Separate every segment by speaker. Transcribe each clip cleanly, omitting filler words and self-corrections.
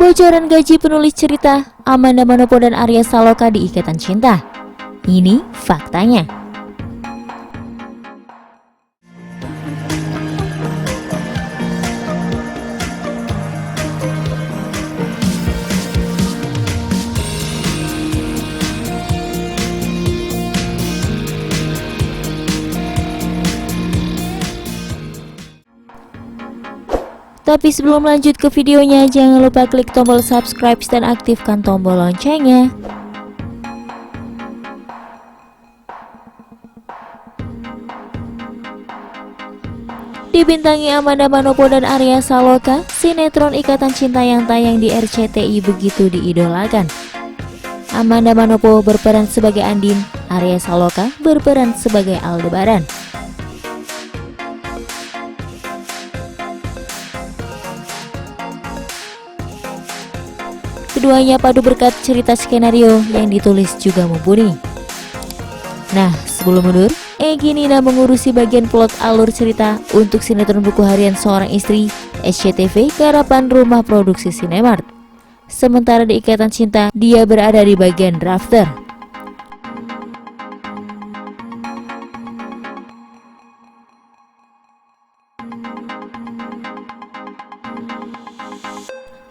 Speaker 1: Bocoran gaji penulis cerita Amanda Manopo dan Arya Saloka di Ikatan Cinta. Ini faktanya. Tapi sebelum lanjut ke videonya, jangan lupa klik tombol subscribe dan aktifkan tombol loncengnya. Dibintangi Amanda Manopo dan Arya Saloka, sinetron Ikatan Cinta yang tayang di RCTI begitu diidolakan. Amanda Manopo berperan sebagai Andin, Arya Saloka berperan sebagai Aldebaran. Keduanya padu berkat cerita skenario yang ditulis juga mumpuni. Nah, sebelum mundur, Egy Nina mengurusi bagian plot alur cerita untuk sinetron buku harian seorang istri SCTV garapan Rumah Produksi Sinemart. Sementara di Ikatan Cinta, dia berada di bagian drafter.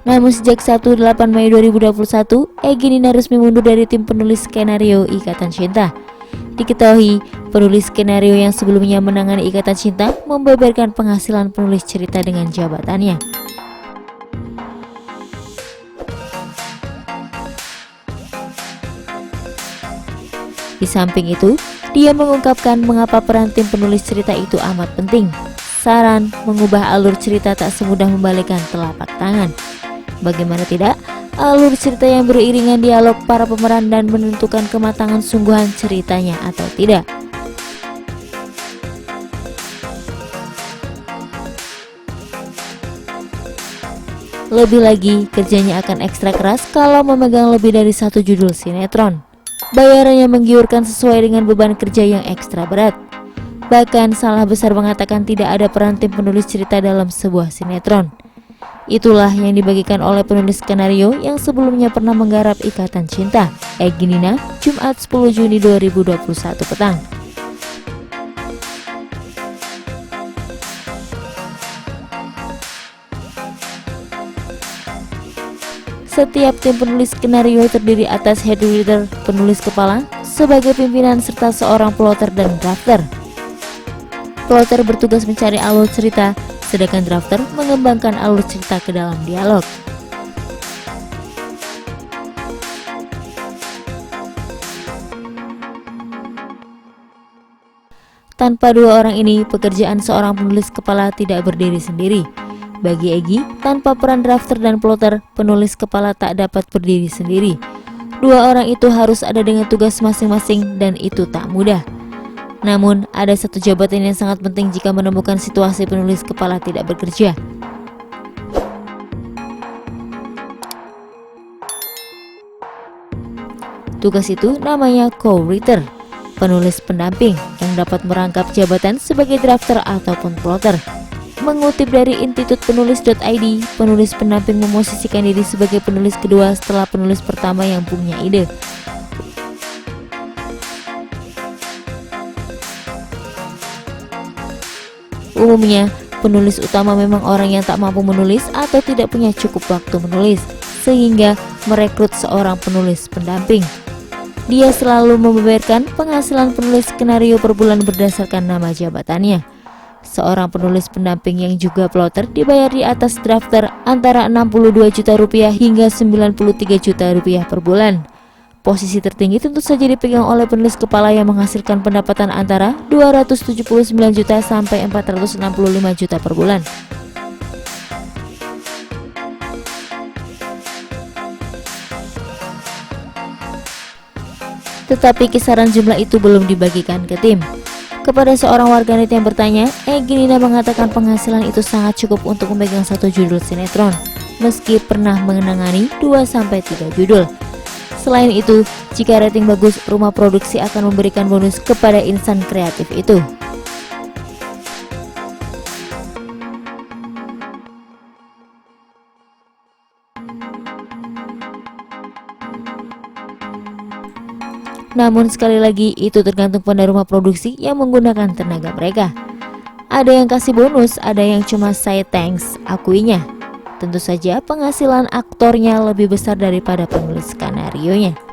Speaker 1: Namun sejak Sabtu 8 Mei 2021, Egy Nina resmi mundur dari tim penulis skenario Ikatan Cinta. Diketahui, penulis skenario yang sebelumnya menangani Ikatan Cinta membeberkan penghasilan penulis cerita dengan jabatannya. Di samping itu, dia mengungkapkan mengapa peran tim penulis cerita itu amat penting. Saran mengubah alur cerita tak semudah membalikkan telapak tangan. Bagaimana tidak, alur cerita yang beriringan dialog para pemeran dan menentukan kematangan sungguhan ceritanya atau tidak. Lebih lagi, kerjanya akan ekstra keras kalau memegang lebih dari satu judul sinetron. Bayarannya menggiurkan sesuai dengan beban kerja yang ekstra berat. Bahkan salah besar mengatakan tidak ada peran tim penulis cerita dalam sebuah sinetron. Itulah yang dibagikan oleh penulis skenario yang sebelumnya pernah menggarap Ikatan Cinta, Egy Nina, Jumat 10 Juni 2021 petang. Setiap tim penulis skenario terdiri atas head writer, penulis kepala, sebagai pimpinan serta seorang plotter dan drafter. Plotter bertugas mencari alur cerita, sedangkan drafter mengembangkan alur cerita ke dalam dialog. Tanpa dua orang ini, pekerjaan seorang penulis kepala tidak berdiri sendiri. Bagi Egy, tanpa peran drafter dan plotter, penulis kepala tak dapat berdiri sendiri. Dua orang itu harus ada dengan tugas masing-masing dan itu tak mudah. Namun, ada satu jabatan yang sangat penting jika menemukan situasi penulis kepala tidak bekerja. Tugas itu namanya co-writer, penulis pendamping yang dapat merangkap jabatan sebagai drafter ataupun plotter. Mengutip dari institutpenulis.id, penulis pendamping memosisikan diri sebagai penulis kedua setelah penulis pertama yang punya ide. Umumnya, penulis utama memang orang yang tak mampu menulis atau tidak punya cukup waktu menulis, sehingga merekrut seorang penulis pendamping. Dia selalu membeberkan penghasilan penulis skenario per bulan berdasarkan nama jabatannya. Seorang penulis pendamping yang juga plotter dibayar di atas drafter antara 62 juta rupiah hingga 93 juta rupiah per bulan. Posisi tertinggi tentu saja dipegang oleh penulis kepala yang menghasilkan pendapatan antara 279 juta sampai 465 juta per bulan. Tetapi kisaran jumlah itu belum dibagikan ke tim. Kepada seorang warganet yang bertanya, Egy Nina mengatakan penghasilan itu sangat cukup untuk memegang satu judul sinetron, meski pernah menangani 2-3 judul. Selain itu, jika rating bagus, rumah produksi akan memberikan bonus kepada insan kreatif itu. Namun sekali lagi itu tergantung pada rumah produksi yang menggunakan tenaga mereka. Ada yang kasih bonus, ada yang cuma say thanks, akuinya. Tentu saja penghasilan aktornya lebih besar daripada penulis skenarionya.